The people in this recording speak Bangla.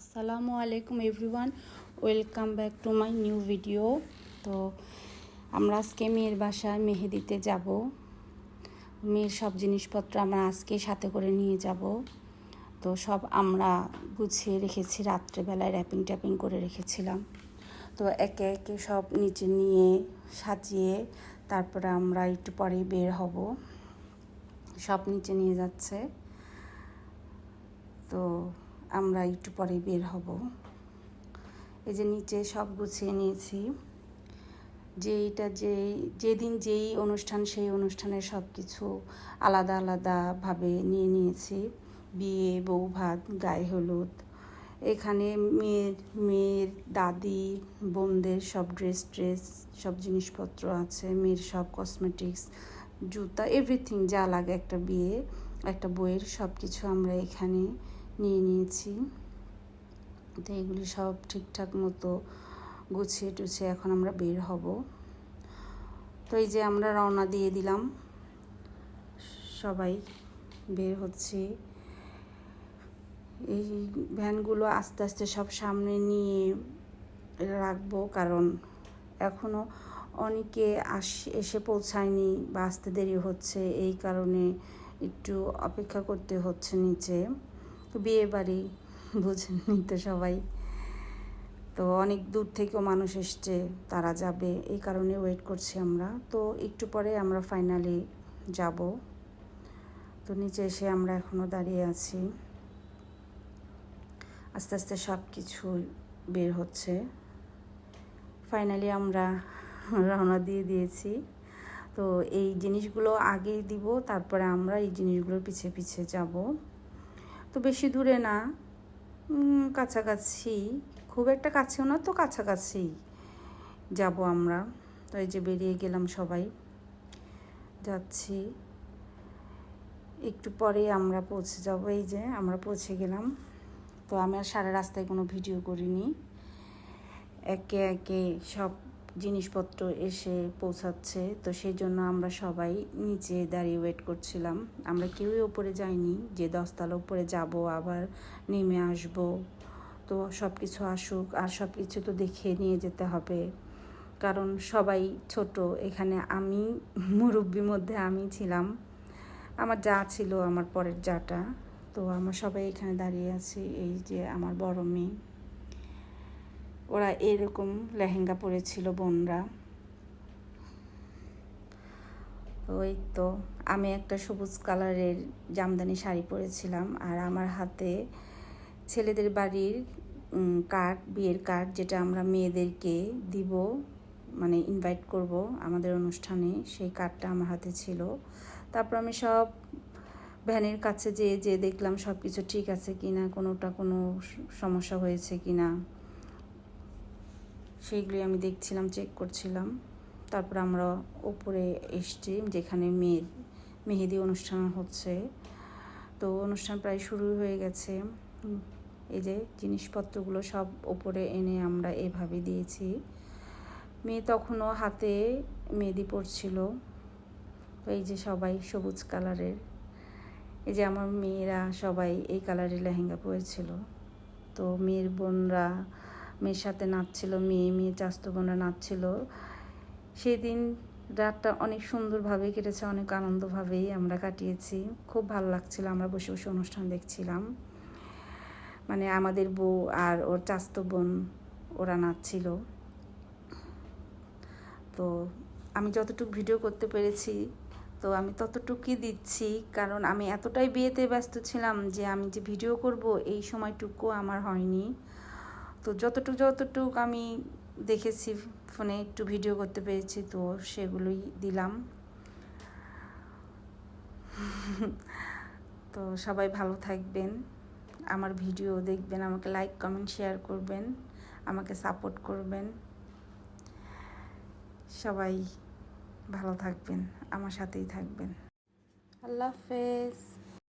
আসসালামু আলাইকুম everyone, welcome back to my new video. তো আমরা আজকে মেয়ের বাসায় মেহেদিতে যাব। মেয়ের সব জিনিসপত্র আমরা আজকে সাথে করে নিয়ে যাব। তো সব আমরা গুছিয়ে রেখেছি, রাত্রেবেলায় র্যাপিং ট্যাপিং করে রেখেছিলাম। তো একে একে সব নিচে নিয়ে সাজিয়ে তারপরে আমরা একটু পরেই বের হব। সব নিচে নিয়ে যাচ্ছে, তো আমরা একটু পরে বের হব। এই যে নিচে সব গুছিয়ে নিয়েছি, যেদিন যেই অনুষ্ঠান সেই অনুষ্ঠানের সব কিছু আলাদা আলাদাভাবে নিয়ে নিয়েছি। বিয়ে, বউ ভাত, গায়ে হলুদ, এখানে মেয়ের দাদি বোনদের সব ড্রেস সব জিনিসপত্র আছে। মেয়ের সব কসমেটিক্স, জুতা, এভরিথিং যা লাগে একটা বিয়ে একটা বইয়ের সব কিছু আমরা এখানে নিয়ে নিয়েছি। তো এগুলি সব ঠিকঠাক মতো গুছিয়ে টুছিয়ে এখন আমরা বের হব। তো এই যে আমরা রওনা দিয়ে দিলাম, সবাই বের হচ্ছি। এই ভ্যানগুলো আস্তে আস্তে সব সামনে নিয়ে রাখবো, কারণ এখনও অনেকে এসে পৌঁছায়নি বা আসতে দেরি হচ্ছে, এই কারণে একটু অপেক্ষা করতে হচ্ছে নিচে। তো বিয়ে বাড়ি বুঝেনি তো সবাই, তো অনেক দূর থেকেও মানুষ এসছে, তারা যাবে, এই কারণে ওয়েট করছি আমরা। তো একটু পরে আমরা ফাইনালি যাব। তো নিচে এসে আমরা এখনও দাঁড়িয়ে আছি। আস্তে আস্তে সব কিছু বের হচ্ছে। ফাইনালি আমরা রওনা দিয়ে দিয়েছি। তো এই জিনিসগুলো আগে দিব, তারপরে আমরা এই জিনিসগুলোর পিছে পিছে যাব। তো বেশি দূরে না, কাছাকাছি, খুব একটা কাছেও না, তো কাছাকাছি যাব আমরা। তো এই যে বেরিয়ে গেলাম, সবাই যাচ্ছি। একটু পরে আমরা পৌঁছে যাব। এই যে আমরা পৌঁছে গেলাম। তো আমি আর সারা রাস্তায় কোনো ভিডিও করিনি, একে একে সব জিনিসপত্র এসে পৌঁছাচ্ছে। তো সেই জন্য আমরা সবাই নিচে দাঁড়িয়ে ওয়েট করছিলাম। আমরা কেউই ওপরে যাইনি, যে 10তলা উপরে যাব আবার নেমে আসব। তো সব কিছু আসুক, আর সব কিছু তো দেখে নিয়ে যেতে হবে, কারণ সবাই ছোট। এখানে আমি মুরব্বির মধ্যে আমি ছিলাম, আমার যা ছিল, আমার পরের যাটা। তো আমরা সবাই এখানে দাঁড়িয়ে আছি। এই যে আমার বড় মেয়ে, ওরা এরকম লেহেঙ্গা পরেছিল বোনরা। ওই তো আমি একটা সবুজ কালারের জামদানি শাড়ি পরেছিলাম, আর আমার হাতে ছেলেদের বাড়ির কার্ড, বিয়ের কার্ড, যেটা আমরা মেয়েদেরকে দিব, মানে ইনভাইট করব আমাদের অনুষ্ঠানে, সেই কার্ডটা আমার হাতে ছিল। তারপর আমি সব ভ্যানের কাছে যেয়ে দেখলাম সব কিছু ঠিক আছে কিনা, কোনো সমস্যা হয়েছে কিনা, সেইগুলি আমি দেখছিলাম, চেক করছিলাম। তারপর আমরা উপরে এসছি, যেখানে মেহেদি অনুষ্ঠান হচ্ছে। তো অনুষ্ঠান প্রায় শুরু হয়ে গেছে। এই যে জিনিসপত্রগুলো সব উপরে এনে আমরা এভাবে দিয়েছি। মেয়ে তখনও হাতে মেহেদি পড়ছিল। তো এই যে সবাই সবুজ কালারের, এই যে আমার মেয়েরা সবাই এই কালারের লেহেঙ্গা পরেছিল। তো মেয়ের বোনরা মেয়ের সাথে নাচছিল, মেয়ে চাস্তো বোনরা নাচছিল। সেদিন রাতটা অনেক সুন্দরভাবে কেটেছে, অনেক আনন্দভাবেই আমরা কাটিয়েছি। খুব ভালো লাগছিল, আমরা বসে বসে অনুষ্ঠান দেখছিলাম। মানে আমাদের বউ আর ওর চাস্তো বোন, ওরা নাচছিল। তো আমি যতটুকু ভিডিও করতে পেরেছি, তো আমি ততটুকুই দিচ্ছি, কারণ আমি এতটাই বিয়েতে ব্যস্ত ছিলাম যে আমি যে ভিডিও করব এই সময়টুকু আমার হয়নি। তো যতটুকু আমি দেখেছি ফোনে, একটু ভিডিও করতে পেরেছি, তো সেগুলোই দিলাম। তো সবাই ভালো থাকবেন, আমার ভিডিও দেখবেন, আমাকে লাইক কমেন্ট শেয়ার করবেন, আমাকে সাপোর্ট করবেন। সবাই ভালো থাকবেন, আমার সাথেই থাকবেন। আল্লাহ হাফেজ।